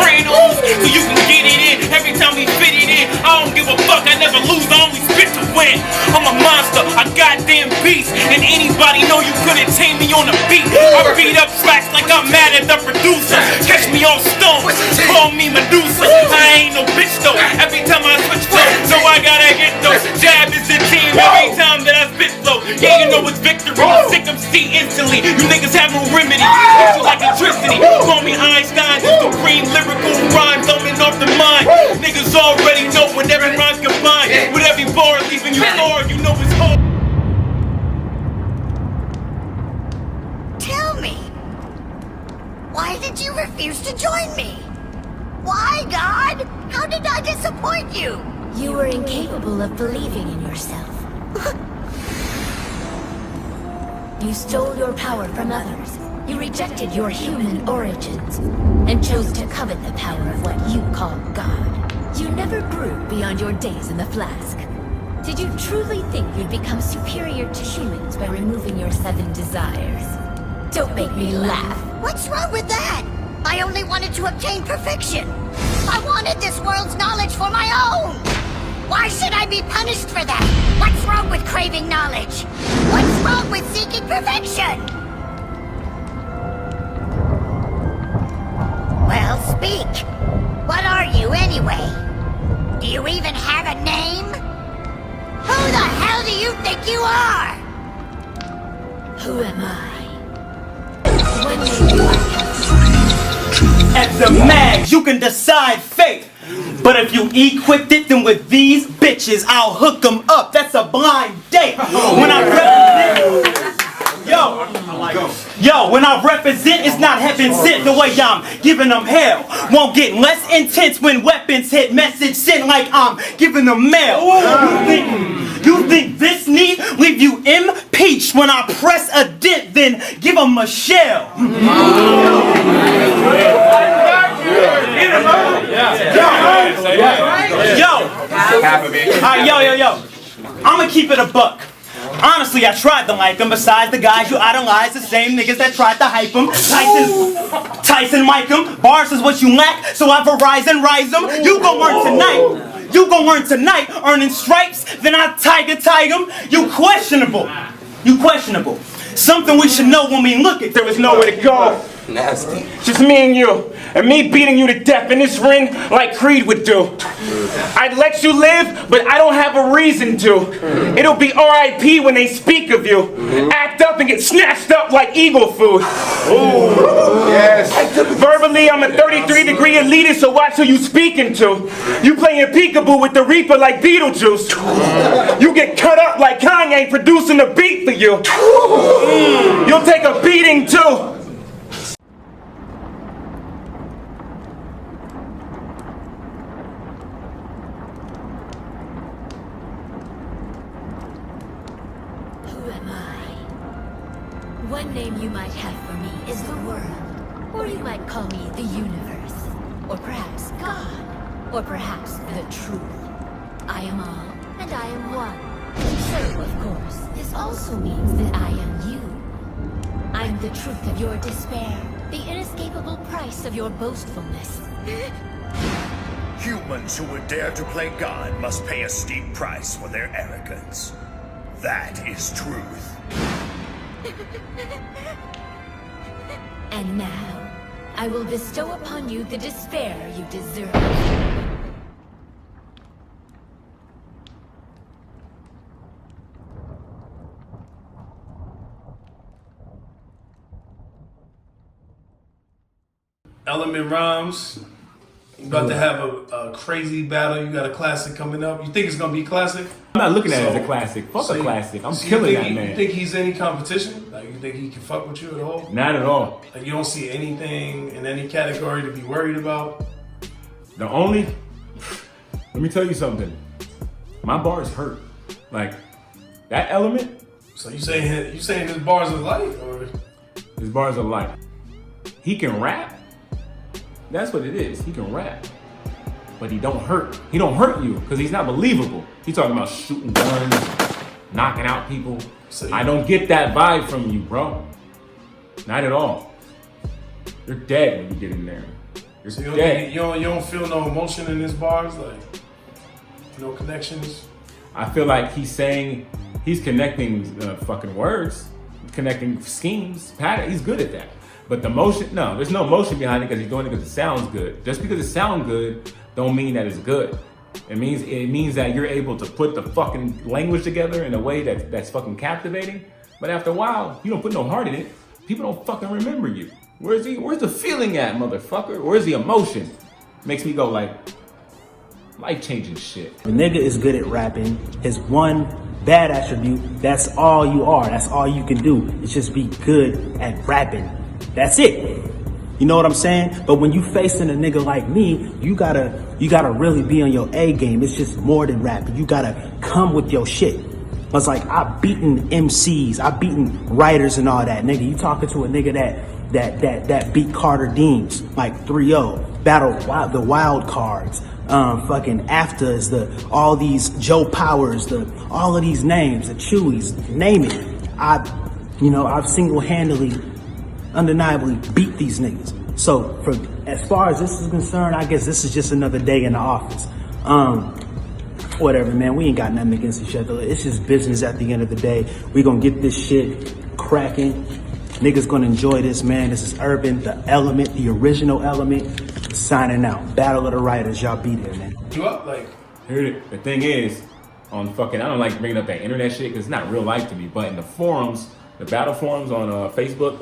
train on so you can get it in. Every time we fit it in, I don't give a fuck, I never lose, I only spit to win. I'm a monster, a goddamn beast, and anybody know you couldn't tame me on the beat. I beat up tracks like I'm mad at the producer. Catch me on stone, call me Medusa. I ain't no bitch though, every time I switch flow, so I gotta get those. Jab is the team every time that I spit flow. Yeah, you know it's victory, sick MC instantly. You niggas have no remedy, hit you like electricity. Call me Einstein, the supreme lyrical rhyme, thumbing off the mind. Niggas already know when every rhyme's combined, with every bar leaving you hard, you know it's hard. Tell me, why did you refuse to join me? Why, God? How did I disappoint you? You were incapable of believing in yourself. You stole your power from others. You rejected your human origins, and chose to covet the power of what you call God. You never grew beyond your days in the flask. Did you truly think you'd become superior to humans by removing your 7 desires? Don't make me laugh. What's wrong with that? I only wanted to obtain perfection. I wanted this world's knowledge for my own. Why should I be punished for that? What's wrong with craving knowledge? What's wrong with seeking perfection? Well, speak. What are you anyway? Do you even have a name? Who the hell do you think you are? Who am I? One name you might have. At the mags, you can decide fate. But if you equipped it, then with these bitches, I'll hook them up. That's a blind date. When I represent, when I represent, it's not heaven sent the way I'm giving them hell. Won't get less intense when weapons hit. Message sent like I'm giving them mail. You think this neat leave you impeached when I press a dent, then give them a shell. Yo. I'ma keep it a buck. Honestly, I tried to like them. Besides the guys you idolize, the same niggas that tried to hype them. Tyson Mike them. Bars is what you lack, so I Verizon rise them. You gon' learn tonight. You gon' learn tonight. Earning stripes, then I tiger them. You questionable. Something we should know when we look at. There was nowhere to go. Nasty. Just me and you. And me beating you to death in this ring like Creed would do. I'd let you live, but I don't have a reason to. It'll be R.I.P. when they speak of you. Act up and get snatched up like eagle food. Yes. Verbally, I'm a 33-degree elitist, so watch who you speaking to. You playing peekaboo with the Reaper like Beetlejuice. You get cut up like Kanye producing a beat for you. You'll take a beating too. One name you might have for me is the world. Or you might call me the universe. Or perhaps God. Or perhaps the truth. I am all, and I am one. So, of course, this also means that I am you. I'm the truth of your despair. The inescapable price of your boastfulness. Humans who would dare to play God must pay a steep price for their arrogance. That is truth. And now, I will bestow upon you the despair you deserve. Element Rhymes. You about to have a crazy battle. You got a classic coming up. You think it's gonna be classic? I'm not looking at it as a classic. Fuck a classic. I'm killing that man. You think he's any competition? Like, you think he can fuck with you at all? Not at all. Like, you don't see anything in any category to be worried about? Let me tell you something. My bars hurt. Like, that Element. So you saying his bars are light, or? His bars are light. He can rap. That's what it is. He can rap. But he don't hurt. He don't hurt you because he's not believable. He's talking about shooting guns, knocking out people. So I don't get that vibe from you, bro. Not at all. You're dead when you get in there. You're So dead. you don't feel no emotion in his bars, like no connections. I feel like he's connecting fucking words, connecting schemes, pattern. He's good at that. But the motion, no, there's no motion behind it because he's doing it because it sounds good. Just because it sounds good, don't mean that it's good. It means that you're able to put the fucking language together in a way that's fucking captivating. But after a while, you don't put no heart in it. People don't fucking remember you. Where's the feeling at, motherfucker? Where's the emotion? Makes me go like, life-changing shit. The nigga is good at rapping. His one bad attribute, that's all you are. That's all you can do. It's just be good at rapping. That's it. You know what I'm saying? But when you facing a nigga like me, you gotta really be on your A game. It's just more than rapping. You gotta come with your shit. It's like, I've beaten MCs, I've beaten writers and all that. Nigga, you talking to a nigga that beat Carter Deems, like 3-0, battle the wild cards, fucking AFTAs, all these Joe Powers, all of these names, the Chewies, name it. I've single-handedly, undeniably beat these niggas. So as far as this is concerned, I guess this is just another day in the office. Whatever, man, we ain't got nothing against each other. It's just business at the end of the day. We gonna get this shit cracking. Niggas gonna enjoy this, man. This is Urban, the Element, the original Element, signing out. Battle of the Writers, y'all be there, man. You up, like? The thing is, on fucking, I don't like bringing up that internet shit because it's not real life to me, but in the forums, the battle forums on Facebook,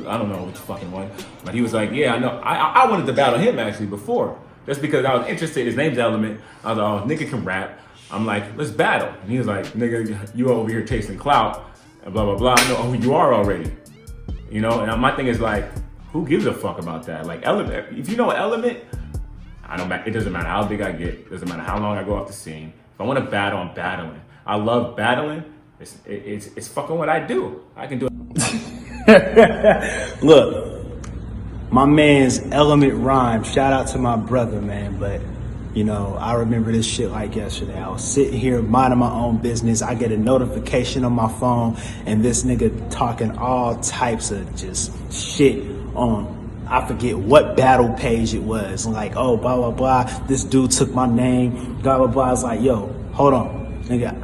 I don't know which fucking one, but he was like, yeah, I know, I wanted to battle him actually before, just because I was interested. His name's Element. I was like, oh, nigga can rap. I'm like, let's battle. And he was like, nigga, you over here chasing clout, and blah, blah, blah. I know who you are already. You know, and my thing is like, who gives a fuck about that? Like, Element, if you know Element, it doesn't matter how big I get, it doesn't matter how long I go off the scene. If I want to battle, I'm battling. I love battling. It's fucking what I do. I can do it. Look, my man's Element Rhyme, shout out to my brother, man, but I remember this shit like yesterday. I was sitting here minding my own business. I get a notification on my phone and this nigga talking all types of just shit on, I forget what battle page it was. Like, oh, blah, blah, blah. This dude took my name, blah, blah, blah. I was like, yo, hold on, nigga.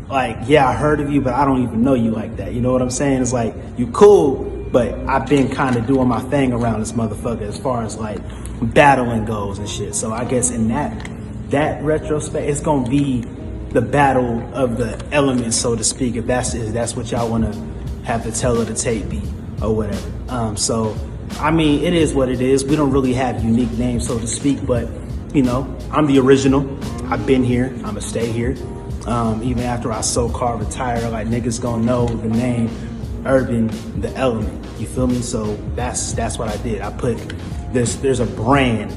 Like, yeah, I heard of you, but I don't even know you like that. You know what I'm saying? It's like, you cool, but I've been kind of doing my thing around this motherfucker as far as like battling goes and shit. So I guess in that retrospect, it's gonna be the battle of the elements, so to speak, if that's what y'all wanna have the tell of the tape be or whatever. So, I mean, it is what it is. We don't really have unique names, so to speak, but I'm the original. I've been here, I'ma stay here. Even after I so-called retire, like niggas gonna know the name Urban, the Element. You feel me? So that's what I did. I put there's a brand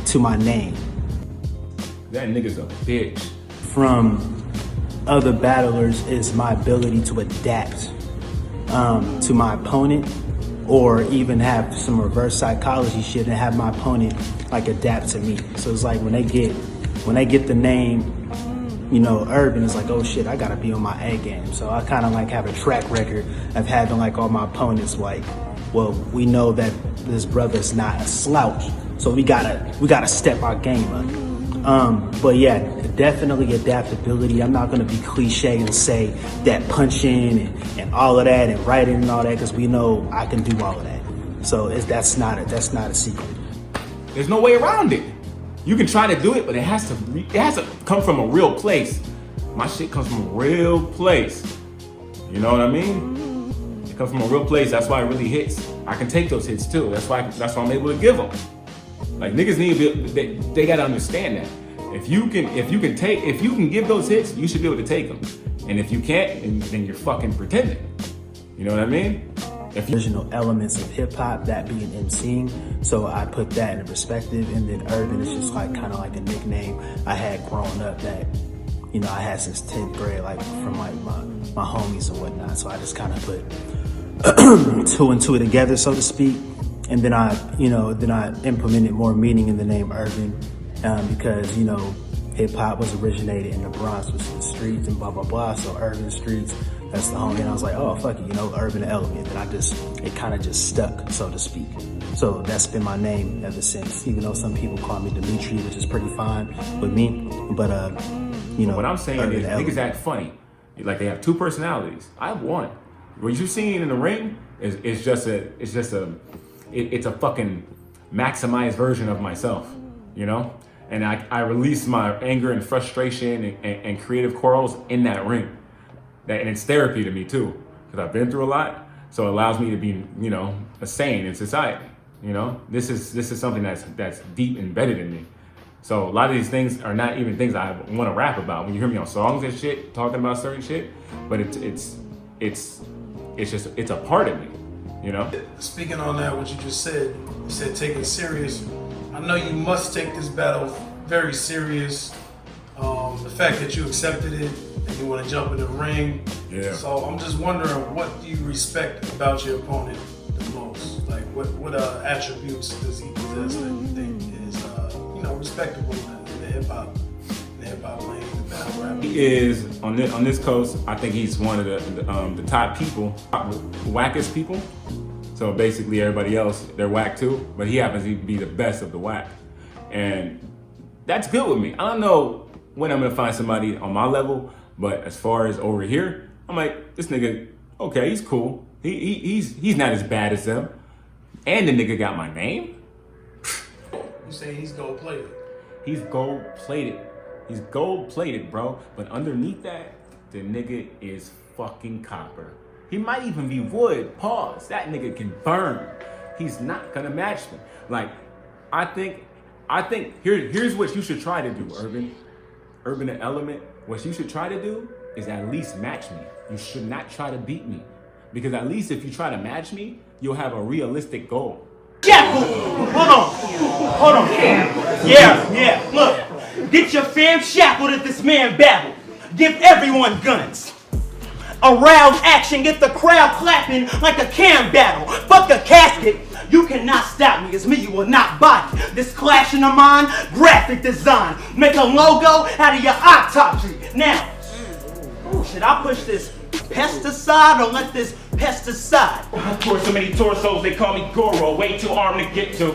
to my name. That nigga's a bitch. From other battlers is my ability to adapt to my opponent, or even have some reverse psychology shit and have my opponent like adapt to me. So it's like when they get the name, Urban, is like, oh shit, I gotta be on my A game. So I kind of like have a track record of having like all my opponents like, well, we know that this brother's not a slouch, so we gotta step our game up. But yeah, definitely adaptability. I'm not gonna be cliche and say that punching and all of that and writing and all that, because we know I can do all of that. So that's not a secret. There's no way around it. You can try to do it, but it has to come from a real place. My shit comes from a real place. You know what I mean? It comes from a real place. That's why it really hits. I can take those hits too. That's why I'm able to give them. Like niggas they gotta understand that. If you can give those hits, you should be able to take them. And if you can't, then you're fucking pretending. You know what I mean? Original elements of hip hop, that being MCing, so I put that in perspective. And then Urban is just like kind of like a nickname I had growing up that I had since 10th grade, like from like my homies and whatnot. So I just kind of put two and two together, so to speak. And then I implemented more meaning in the name Urban, because hip hop was originated in the Bronx, which is the streets and blah blah blah. So urban streets, That's the homie. And I was like, oh, fuck it, you know, Urban Element. And it kind of just stuck, so to speak. So that's been my name ever since, even though some people call me Dimitri, which is pretty fine with me. But, you know, what I'm saying is niggas act funny. Like they have two personalities. I have one. What you're seeing in the ring is just a fucking maximized version of myself, you know? And I release my anger and frustration and creative quarrels in that ring. And it's therapy to me too, because I've been through a lot. So it allows me to be, you know, sane in society. You know, this is something that's deep embedded in me. So a lot of these things are not even things I want to rap about. When you hear me on songs and shit, talking about certain shit, but it's a part of me, you know? Speaking on that, what you just said, you said take it serious. I know you must take this battle very serious. The fact that you accepted it and you want to jump in the ring. Yeah. So I'm just wondering, what do you respect about your opponent the most? Like, what attributes does he possess that you think is, respectable in the hip hop lane, the battle rap? He is on this coast. I think he's one of the top people, wackest people. So basically, everybody else they're whack too, but he happens to be the best of the whack, and that's good with me. I don't know when I'm gonna find somebody on my level, but as far as over here, I'm like, this nigga, okay, he's cool. He's not as bad as them, and the nigga got my name. You say he's gold plated? He's gold plated. He's gold plated, bro. But underneath that, the nigga is fucking copper. He might even be wood. Pause. That nigga can burn. He's not gonna match me. Like, I think here's what you should try to do, Urban the Element. What you should try to do is at least match me. You should not try to beat me. Because at least if you try to match me, you'll have a realistic goal. Shackled! Hold on. Yeah, look. Get your fam shackled if this man babble. Give everyone guns. Around action, get the crowd clapping like a cam battle. Fuck a casket. You cannot stop me, it's me you will not body. This clashing of mine, graphic design. Make a logo out of your autopsy. Now, should I push this pesticide or let this pesticide? I tore so many torsos, they call me Goro. Way too armed to get to.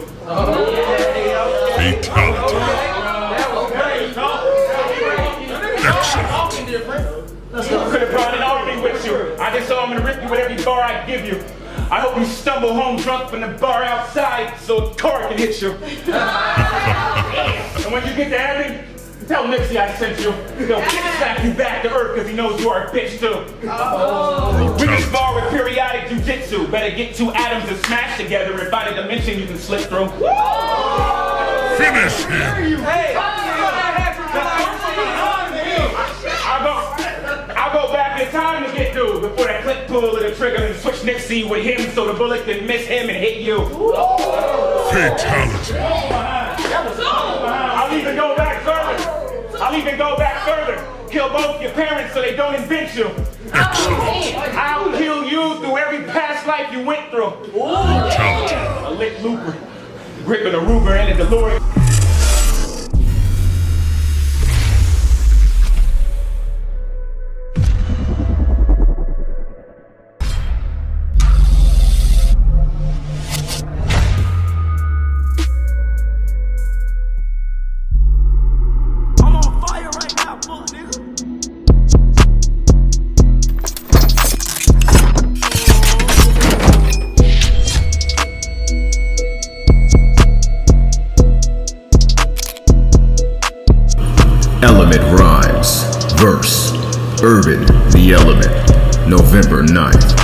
I could have brought an army with you. I just saw I'm gonna rip you with every bar I give you. I hope you stumble home drunk from the bar outside so a car can hit you. And when you get to heaven, tell Nipsey I sent you. He'll slap you back to earth because he knows you are a bitch too. We can spar with periodic jujitsu. Better get two atoms to smash together and find a dimension you can slip through. Finish him! Hey! I'll go back in time to get through before that click pull of the trigger and switch Nipsey with him so the bullet can miss him and hit you. Fatality. I'll even go back further. Kill both your parents so they don't invent you. Excellent. I'll kill you through every past life you went through. Fatality. A lit looper, gripping a Ruger and a DeLorean. Element Rhymes, Verse, Urban the Element, November 9th.